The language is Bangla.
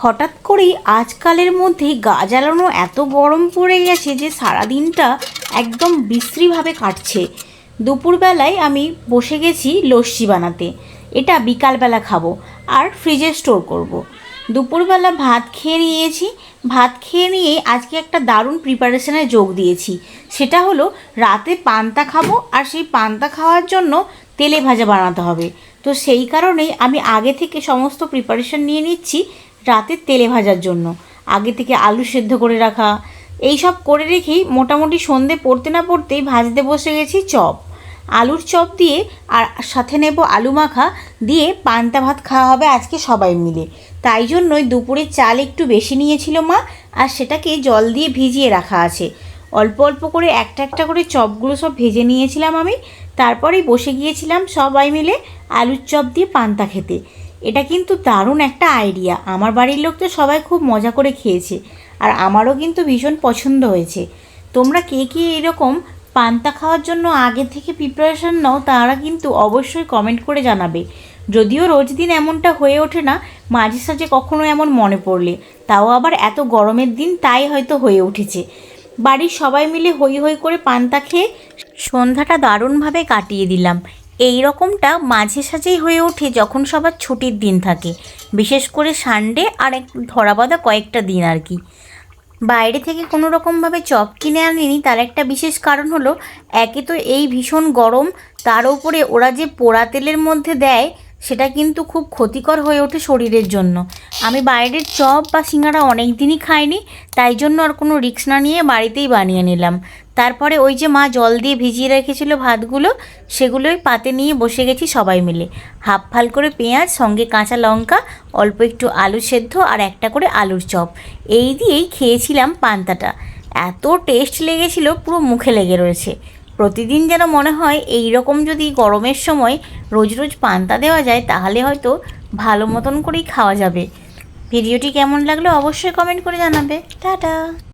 হঠাৎ করেই আজকালের মধ্যে গা জ্বালানো এত গরম পড়ে গেছে যে সারাদিনটা একদম বিশ্রীভাবে কাটছে। দুপুরবেলায় আমি বসে গেছি লস্যি বানাতে। এটা বিকালবেলা খাবো আর ফ্রিজে স্টোর করব। দুপুরবেলা ভাত খেয়ে নিয়েছি। ভাত খেয়ে নিয়ে আজকে একটা দারুণ প্রিপারেশনে যোগ দিয়েছি। সেটা হলো রাতে পান্তা খাবো, আর সেই পান্তা খাওয়ার জন্য তেলে ভাজা বানাতে হবে। তো সেই কারণেই আমি আগে থেকে সমস্ত প্রিপারেশন নিয়ে নিচ্ছি রাতে তেলে ভাজার জন্য। আগে থেকে আলু সেদ্ধ করে রাখা, এই সব করে রেখেই মোটামুটি সন্ধে পড়তে না পড়তেই ভাজতে বসে গেছি চপ। আলুর চপ দিয়ে আর সাথে নেব আলু মাখা দিয়ে পান্তা ভাত খাওয়া হবে আজকে সবাই মিলে। তাই জন্যই দুপুরে চাল একটু বেশি নিয়েছিল মা, আর সেটাকে জল দিয়ে ভিজিয়ে রাখা আছে। অল্প অল্প করে একটা একটা করে চপগুলো সব ভেজে নিয়েছিলাম আমি। তারপরেই বসে গিয়েছিলাম সবাই মিলে আলুর চপ দিয়ে পান্তা খেতে। এটা কিন্তু দারুণ একটা আইডিয়া। আমার বাড়ির লোক তো সবাই খুব মজা করে খেয়েছে, আর আমারও কিন্তু ভীষণ পছন্দ হয়েছে। তোমরা কে কে এরকম পান্তা খাওয়ার জন্য আগে থেকে প্রিপারেশন নাও তারা কিন্তু অবশ্যই কমেন্ট করে জানাবে। যদিও রোজ দিন এমনটা হয়ে ওঠে না, মাঝে সাঝে কখনো এমন মনে পড়লে, তাও আবার এত গরমের দিন, তাই হয়তো হয়ে উঠেছে। বাড়ির সবাই মিলে হই হই করে পান্তা খেয়ে সন্ধ্যাটা দারুণভাবে কাটিয়ে দিলাম। এই রকমটা মাঝে সাঝেই হয়ে ওঠে যখন সবার ছুটির দিন থাকে, বিশেষ করে সানডে আর ধরা বাঁধা কয়েকটা দিন আর কি। বাইরে থেকে কোনো রকমভাবে চপ কিনে আনিনি, তার একটা বিশেষ কারণ হলো, একে তো এই ভীষণ গরম, তার উপরে ওরা যে পোড়া তেলের মধ্যে দেয় সেটা কিন্তু খুব ক্ষতিকর হয়ে ওঠে শরীরের জন্য। আমি বাইরের চপ বা সিঙ্গাড়া অনেক দিনই খাইনি, তাই জন্য আর কোনো রিস্ক না নিয়ে বাড়িতেই বানিয়ে নিলাম। তারপরে ওই যে মা জল দিয়ে ভিজিয়ে রেখেছিল ভাতগুলো, সেগুলোই পাতে নিয়ে বসে গেছি সবাই মিলে। হাফ ফাল করে পেঁয়াজ, সঙ্গে কাঁচা লঙ্কা, অল্প একটু আলু সেদ্ধ আর একটা করে আলুর চপ, এই দিয়েই খেয়েছিলাম পান্তাটা। এত টেস্ট লেগেছিল, পুরো মুখে লেগে রয়েছে। প্রতিদিন যেন মনে হয় এই রকম যদি গরমের সময় রোজ রোজ পান্তা দেওয়া যায় তাহলে হয়তো ভালো মতন করেই খাওয়া যাবে। ভিডিওটি কেমন লাগলো অবশ্যই কমেন্ট করে জানাবে। টাটা।